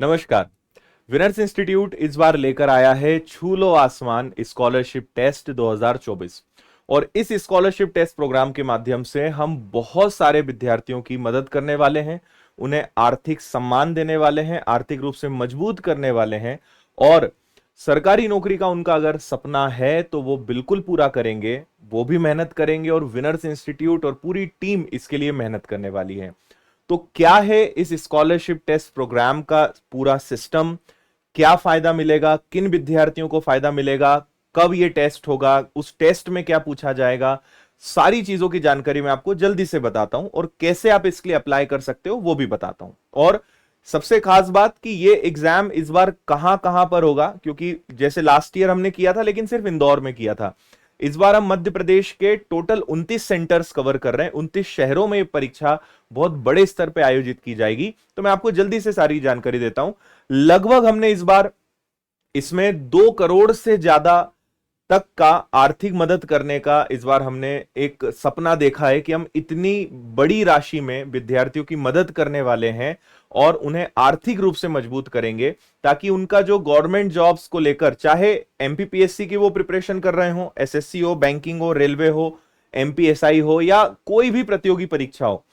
नमस्कार। Winners institute इस बार लेकर आया है छू लो आसमान स्कॉलरशिप टेस्ट 2024। और इस स्कॉलरशिप टेस्ट प्रोग्राम के माध्यम से हम बहुत सारे विद्यार्थियों की मदद करने वाले हैं, उन्हें आर्थिक सम्मान देने वाले हैं, आर्थिक रूप से मजबूत करने वाले हैं। और सरकारी नौकरी का उनका अगर सपना है तो वो बिल्कुल पूरा करेंगे, वो भी मेहनत करेंगे और विनर्स इंस्टीट्यूट और पूरी टीम इसके लिए मेहनत करने वाली है। तो क्या है इस स्कॉलरशिप टेस्ट प्रोग्राम का पूरा सिस्टम, क्या फायदा मिलेगा, किन विद्यार्थियों को फायदा मिलेगा, कब ये टेस्ट होगा, उस टेस्ट में क्या पूछा जाएगा, सारी चीजों की जानकारी मैं आपको जल्दी से बताता हूं और कैसे आप इसके लिए अप्लाई कर सकते हो वो भी बताता हूं। और सबसे खास बात कि ये एग्जाम इस बार कहां कहां पर होगा, क्योंकि जैसे लास्ट ईयर हमने किया था लेकिन सिर्फ इंदौर में किया था, इस बार हम मध्य प्रदेश के टोटल 29 सेंटर्स कवर कर रहे हैं। 29 शहरों में ये परीक्षा बहुत बड़े स्तर पे आयोजित की जाएगी। तो मैं आपको जल्दी से सारी जानकारी देता हूं। लगभग हमने इस बार इसमें 2 करोड़ से ज्यादा तक का आर्थिक मदद करने का इस बार हमने एक सपना देखा है कि हम इतनी बड़ी राशि में विद्यार्थियों की मदद करने वाले हैं और उन्हें आर्थिक रूप से मजबूत करेंगे, ताकि उनका जो गवर्नमेंट जॉब्स को लेकर, चाहे एमपीपीएससी की वो प्रिपरेशन कर रहे हो, एसएससी हो, बैंकिंग हो, रेलवे हो, एमपीएसआई हो या कोई भी प्रतियोगी परीक्षा हो,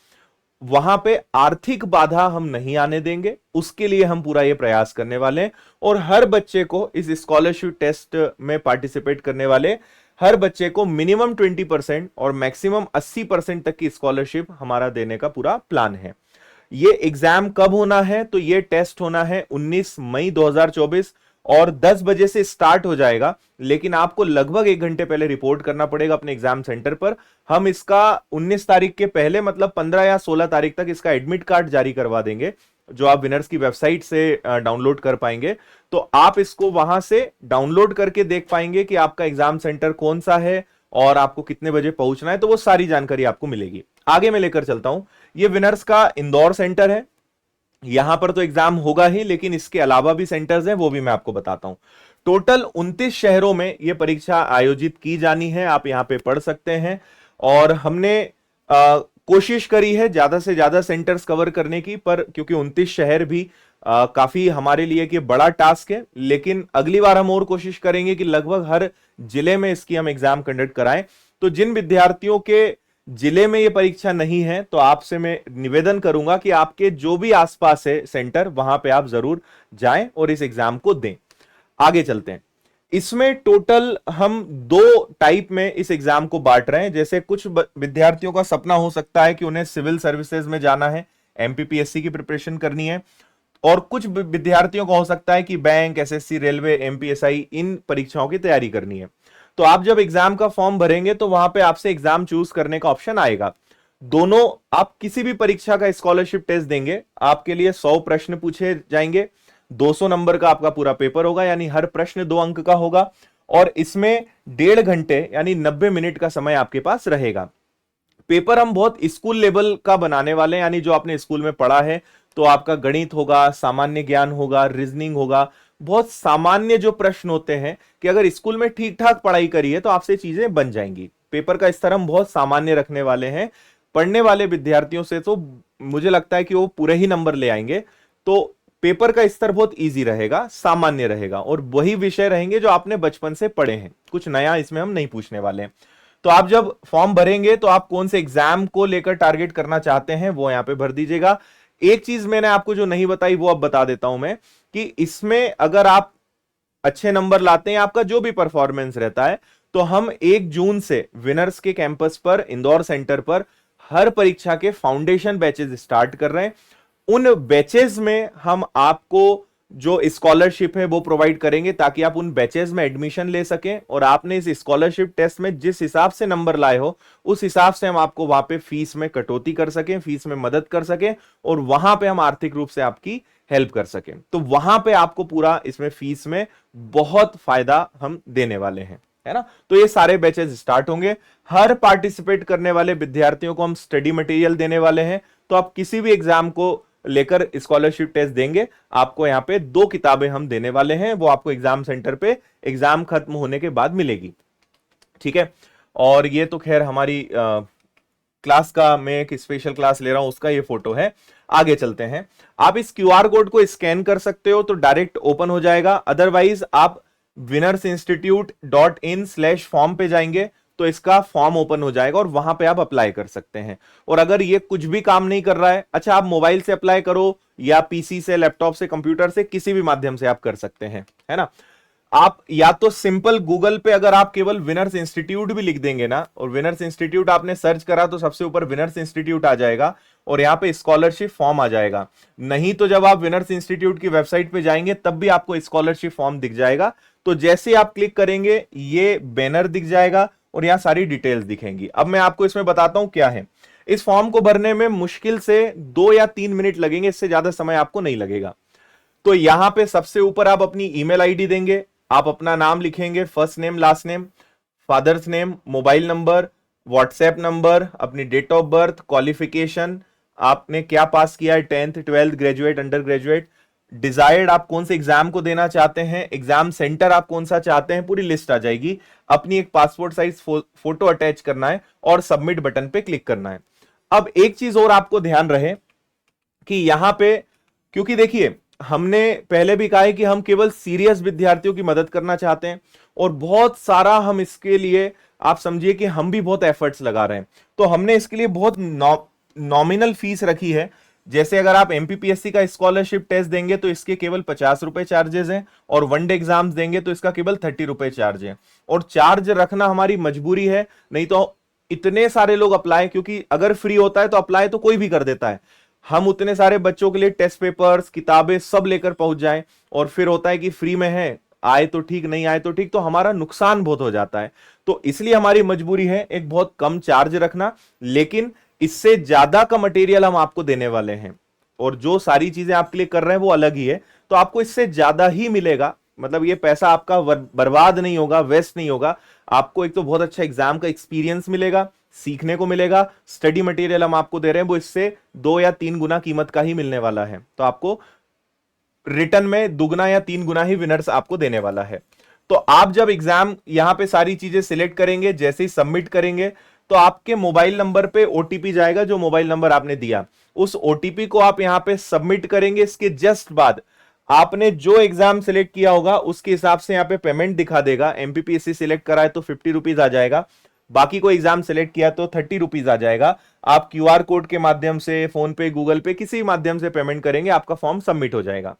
वहां पे आर्थिक बाधा हम नहीं आने देंगे। उसके लिए हम पूरा ये प्रयास करने वाले हैं और हर बच्चे को इस स्कॉलरशिप टेस्ट में पार्टिसिपेट करने वाले हर बच्चे को मिनिमम 20% और मैक्सिमम 80% तक की स्कॉलरशिप हमारा देने का पूरा प्लान है। ये एग्जाम कब होना है? तो ये टेस्ट होना है 19 मई 2024 और 10 बजे से स्टार्ट हो जाएगा, लेकिन आपको लगभग 1 घंटे पहले रिपोर्ट करना पड़ेगा अपने एग्जाम सेंटर पर। हम इसका 19 तारीख के पहले मतलब 15 या 16 तारीख तक इसका एडमिट कार्ड जारी करवा देंगे, जो आप विनर्स की वेबसाइट से डाउनलोड कर पाएंगे। तो आप इसको वहां से डाउनलोड करके देख पाएंगे कि आपका एग्जाम सेंटर कौन सा है और आपको कितने बजे पहुंचना है, तो वो सारी जानकारी आपको मिलेगी। आगे मैं लेकर चलता हूं। ये विनर्स का इंदौर सेंटर है। यहां पर तो एग्जाम होगा ही, लेकिन इसके अलावा भी सेंटर्स हैं, वो भी मैं आपको बताता हूं। टोटल 29 शहरों में यह परीक्षा आयोजित की जानी है, आप यहां पे पढ़ सकते हैं। और हमने कोशिश करी है ज्यादा से ज्यादा सेंटर्स कवर करने की, पर क्योंकि 29 शहर भी काफी हमारे लिए कि बड़ा टास्क है, लेकिन अगली बार हम और कोशिश करेंगे कि लगभग हर जिले में इसकी हम एग्जाम कंडक्ट कराएं। तो जिन विद्यार्थियों के जिले में ये परीक्षा नहीं है, तो आपसे मैं निवेदन करूंगा कि आपके जो भी आसपास है सेंटर, वहां पे आप जरूर जाएं और इस एग्जाम को दें। आगे चलते हैं। इसमें टोटल हम 2 टाइप में इस एग्जाम को बांट रहे हैं। जैसे कुछ विद्यार्थियों का सपना हो सकता है कि उन्हें सिविल सर्विसेज में जाना है, एमपीपीएससी की प्रिपरेशन करनी है, और कुछ विद्यार्थियों को हो सकता है कि बैंक, एसएससी, रेलवे, एमपीएसआई इन परीक्षाओं की तैयारी करनी है। तो आप जब एग्जाम का फॉर्म भरेंगे तो वहां पे आपसे एग्जाम चूज करने का ऑप्शन आएगा। दोनों, आप किसी भी परीक्षा का स्कॉलरशिप टेस्ट देंगे, आपके लिए 100 प्रश्न पूछे जाएंगे, 200 नंबर का आपका पूरा पेपर होगा, यानी हर प्रश्न 2 अंक का होगा। और इसमें 1.5 घंटे यानी 90 मिनट का समय आपके पास रहेगा। पेपर हम बहुत स्कूल लेवल का बनाने वाले हैं, यानी जो आपने स्कूल में पढ़ा है, तो आपका गणित होगा, सामान्य ज्ञान होगा, रीजनिंग होगा, बहुत सामान्य जो प्रश्न होते हैं कि अगर स्कूल में ठीक ठाक पढ़ाई करी है तो आपसे चीजें बन जाएंगी। पेपर का स्तर हम बहुत सामान्य रखने वाले हैं। पढ़ने वाले विद्यार्थियों से तो मुझे लगता है कि वो पूरे ही नंबर ले आएंगे। तो पेपर का स्तर बहुत इजी रहेगा, सामान्य रहेगा, और वही विषय रहेंगे जो आपने बचपन से पढ़े हैं। कुछ नया इसमें हम नहीं पूछने वाले हैं। तो आप जब फॉर्म भरेंगे तो आप कौन से एग्जाम को लेकर टारगेट करना चाहते हैं वो यहां पे भर दीजिएगा। एक चीज मैंने आपको जो नहीं बताई वो अब बता देता हूं मैं, कि इसमें अगर आप अच्छे नंबर लाते हैं, आपका जो भी परफॉर्मेंस रहता है, तो हम 1 जून से विनर्स के कैंपस पर, इंदौर सेंटर पर हर परीक्षा के फाउंडेशन बैचेस स्टार्ट कर रहे हैं। उन बैचेस में हम आपको जो स्कॉलरशिप है वो प्रोवाइड करेंगे, ताकि आप उन बैचेस में एडमिशन ले सकें और आपने इस स्कॉलरशिप टेस्ट में जिस हिसाब से नंबर लाए हो उस हिसाब से हम आपको वहां पे फीस में कटौती कर सकें, फीस में मदद कर सकें, और वहां पे हम आर्थिक रूप से आपकी हेल्प कर सकें। तो वहां पे आपको पूरा इसमें फीस में बहुत फायदा हम देने वाले हैं, है ना। तो ये सारे बैचेस स्टार्ट होंगे। हर पार्टिसिपेट करने वाले विद्यार्थियों को हम स्टडी मटेरियल देने वाले हैं। तो आप किसी भी एग्जाम को लेकर स्कॉलरशिप टेस्ट देंगे, आपको यहां पे 2 किताबें हम देने वाले हैं, वो आपको एग्जाम सेंटर पे एग्जाम खत्म होने के बाद मिलेगी। ठीक है। और ये तो खैर हमारी क्लास का मैं एक स्पेशल क्लास ले रहा हूं उसका ये फोटो है। आगे चलते हैं, आप इस क्यूआर कोड को स्कैन कर सकते हो तो डायरेक्ट ओपन हो जाएगा, अदरवाइज आप winnersinstitute.in/form पे जाएंगे तो इसका फॉर्म ओपन हो जाएगा और वहां पे आप अप्लाई कर सकते हैं। और अगर ये कुछ भी काम नहीं कर रहा है, अच्छा आप मोबाइल से अप्लाई करो या पीसी से, लैपटॉप से, कंप्यूटर से, किसी भी माध्यम से आप कर सकते हैं, है ना। आप या तो सिंपल गूगल पे अगर आप केवल विनर्स इंस्टीट्यूट भी लिख देंगे ना, और विनर्स इंस्टीट्यूट आपने सर्च करा तो सबसे ऊपर विनर्स इंस्टीट्यूट आ जाएगा और यहां पे स्कॉलरशिप फॉर्म आ जाएगा। नहीं तो जब आप विनर्स इंस्टीट्यूट की वेबसाइट पे जाएंगे तब भी आपको स्कॉलरशिप फॉर्म दिख जाएगा। तो जैसे आप क्लिक करेंगे ये बैनर दिख जाएगा और यहां सारी डिटेल्स दिखेंगी। अब मैं आपको इसमें बताता हूं क्या है। इस फॉर्म को भरने में मुश्किल से 2 या 3 मिनट लगेंगे, इससे ज्यादा समय आपको नहीं लगेगा। तो यहां पे सबसे ऊपर आप अपनी ईमेल आईडी देंगे, आप अपना नाम लिखेंगे, first name, last name, father's name, mobile number, WhatsApp number, अपनी डेट ऑफ बर्थ, क्वालिफिकेशन, आपने क्या पास किया है, 10th 12th, graduate, under graduate, desired आप कौन से एग्जाम को देना चाहते हैं, एग्जाम सेंटर आप कौन सा चाहते हैं, पूरी लिस्ट आ जाएगी। अपनी एक पासपोर्ट साइज फोटो अटैच करना है और सबमिट बटन पे क्लिक करना है। अब एक चीज और आपको ध्यान रहे कि यहां पे, क्योंकि देखिए हमने पहले भी कहा है कि हम केवल सीरियस विद्यार्थियों की मदद करना चाहते हैं और बहुत सारा हम इसके लिए, आप समझिए कि हम भी बहुत एफर्ट्स लगा रहे हैं, तो हमने इसके लिए बहुत नॉमिनल फीस रखी है। जैसे अगर आप एमपीपीएससी का स्कॉलरशिप टेस्ट देंगे तो इसके केवल 50 रुपए चार्जेस हैं, और वनडे एग्जाम्स देंगे तो इसका केवल 30 रुपए चार्ज है। और चार्ज रखना हमारी मजबूरी है, नहीं तो इतने सारे लोग अप्लाई, क्योंकि अगर फ्री होता है तो अप्लाई तो कोई भी कर देता है, हम उतने सारे बच्चों के लिए टेस्ट पेपर्स, किताबें सब लेकर पहुंच जाएं और फिर होता है कि फ्री में है, आए तो ठीक, नहीं आए तो ठीक, तो हमारा नुकसान बहुत हो जाता है। तो इसलिए हमारी मजबूरी है एक बहुत कम चार्ज रखना, लेकिन इससे ज्यादा का मटेरियल हम आपको देने वाले हैं और जो सारी चीजें आपके लिए कर रहे हैं वो अलग ही है, तो आपको इससे ज्यादा ही मिलेगा। मतलब ये पैसा आपका बर्बाद नहीं होगा, वेस्ट नहीं होगा। आपको एक तो बहुत अच्छा एग्जाम का एक्सपीरियंस मिलेगा, सीखने को मिलेगा, स्टडी मटेरियल हम आपको दे रहे हैं वो इससे 2 या 3 गुना कीमत का ही मिलने वाला है, तो आपको रिटर्न में दुगना या 3 गुना ही विनर्स आपको देने वाला है। तो आप जब एग्जाम यहां पे सारी चीजें सिलेक्ट करेंगे, जैसे ही सबमिट करेंगे तो आपके मोबाइल नंबर पे ओटीपी जाएगा, जो मोबाइल नंबर आपने दिया उस ओटीपी को आप यहां पे सबमिट करेंगे। इसके जस्ट बाद आपने जो एग्जाम सिलेक्ट किया होगा उसके हिसाब से यहां पे पेमेंट दिखा देगा। एमपीपीएससी सिलेक्ट करा है तो 50 रुपीज आ जाएगा, बाकी कोई एग्जाम सिलेक्ट किया तो 30 रुपीज आ जाएगा। आप क्यूआर कोड के माध्यम से, फोन पे, गूगल पे, किसी माध्यम से पेमेंट करेंगे, आपका फॉर्म सबमिट हो जाएगा।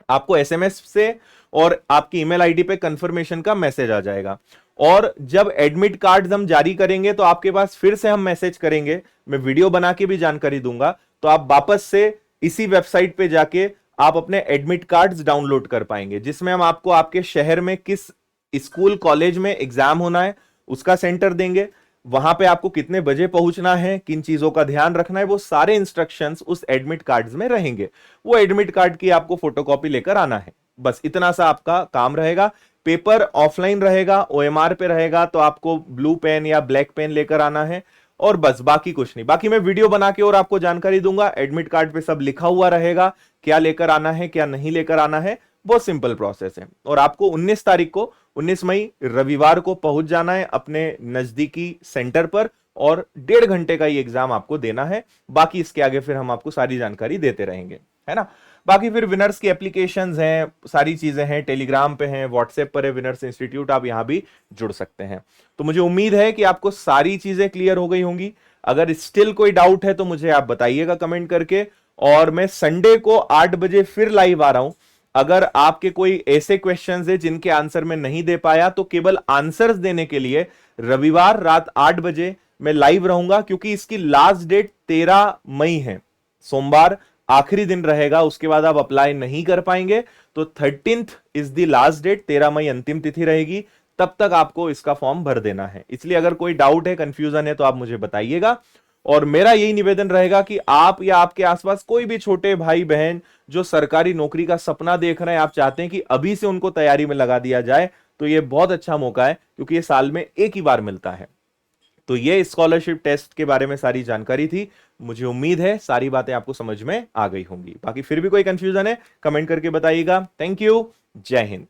आपको एसएमएस से और आपकी ईमेल आईडी पे कंफर्मेशन का मैसेज आ जाएगा। और जब एडमिट कार्ड्स हम जारी करेंगे तो आपके पास फिर से हम मैसेज करेंगे, मैं वीडियो बना के भी जानकारी दूंगा, तो आप वापस से इसी वेबसाइट पे जाके आप अपने एडमिट कार्ड्स डाउनलोड कर पाएंगे, जिसमें हम आपको आपके शहर में किस स्कूल कॉलेज में एग्जाम होना है उसका सेंटर देंगे, वहां पे आपको कितने बजे पहुंचना है, किन चीजों का ध्यान रखना है, वो सारे इंस्ट्रक्शंस उस एडमिट कार्ड्स में रहेंगे। वो एडमिट कार्ड की आपको फोटोकॉपी लेकर आना है, बस इतना सा आपका काम रहेगा। पेपर ऑफलाइन रहेगा, ओएमआर पे रहेगा, तो आपको ब्लू पेन या ब्लैक पेन लेकर आना है और बस, बाकी कुछ नहीं। बाकी मैं वीडियो बना के और आपको जानकारी दूंगा, एडमिट कार्ड पे सब लिखा हुआ रहेगा, क्या लेकर आना है क्या नहीं लेकर आना है, बहुत सिंपल प्रोसेस है। और आपको 19 तारीख को, 19 मई रविवार को पहुंच जाना है अपने नजदीकी सेंटर पर और 1.5 घंटे का ये एग्जाम आपको देना है। बाकी इसके आगे फिर हम आपको सारी जानकारी देते रहेंगे, है ना। बाकी फिर विनर्स की एप्लीकेशंस हैं, सारी चीजें हैं, टेलीग्राम पे हैं, व्हाट्सएप पर है विनर्स इंस्टीट्यूट, आप यहां भी जुड़ सकते हैं। तो मुझे उम्मीद है कि आपको सारी चीजें क्लियर हो गई होंगी। अगर स्टिल कोई डाउट है तो मुझे आप बताइएगा कमेंट करके, और मैं संडे को 8 बजे फिर लाइव आ रहा हूं। अगर आपके कोई ऐसे क्वेश्चंस है जिनके आंसर मैं नहीं दे पाया तो केवल आंसर्स देने के लिए रविवार रात 8 बजे मैं लाइव रहूंगा, क्योंकि इसकी लास्ट डेट 13 मई है, सोमवार आखिरी दिन रहेगा, उसके बाद आप अप्लाई नहीं कर पाएंगे। तो 13th is the last date, 13 मई अंतिम तिथि रहेगी, तब तक आपको इसका फॉर्म भर देना है। इसलिए अगर कोई डाउट है, कंफ्यूजन है तो आप मुझे बताइएगा। और मेरा यही निवेदन रहेगा कि आप या आपके आसपास कोई भी छोटे भाई बहन जो सरकारी नौकरी का सपना देख रहे हैं, आप चाहते हैं कि अभी से उनको तैयारी में लगा दिया जाए, तो ये बहुत अच्छा मौका है, क्योंकि ये साल में एक ही बार मिलता है। तो ये स्कॉलरशिप टेस्ट के बारे में सारी जानकारी थी। मुझे उम्मीद है सारी बातें आपको समझ में आ गई होंगी। बाकी फिर भी कोई कंफ्यूजन है कमेंट करके बताइएगा। थैंक यू, जय हिंद।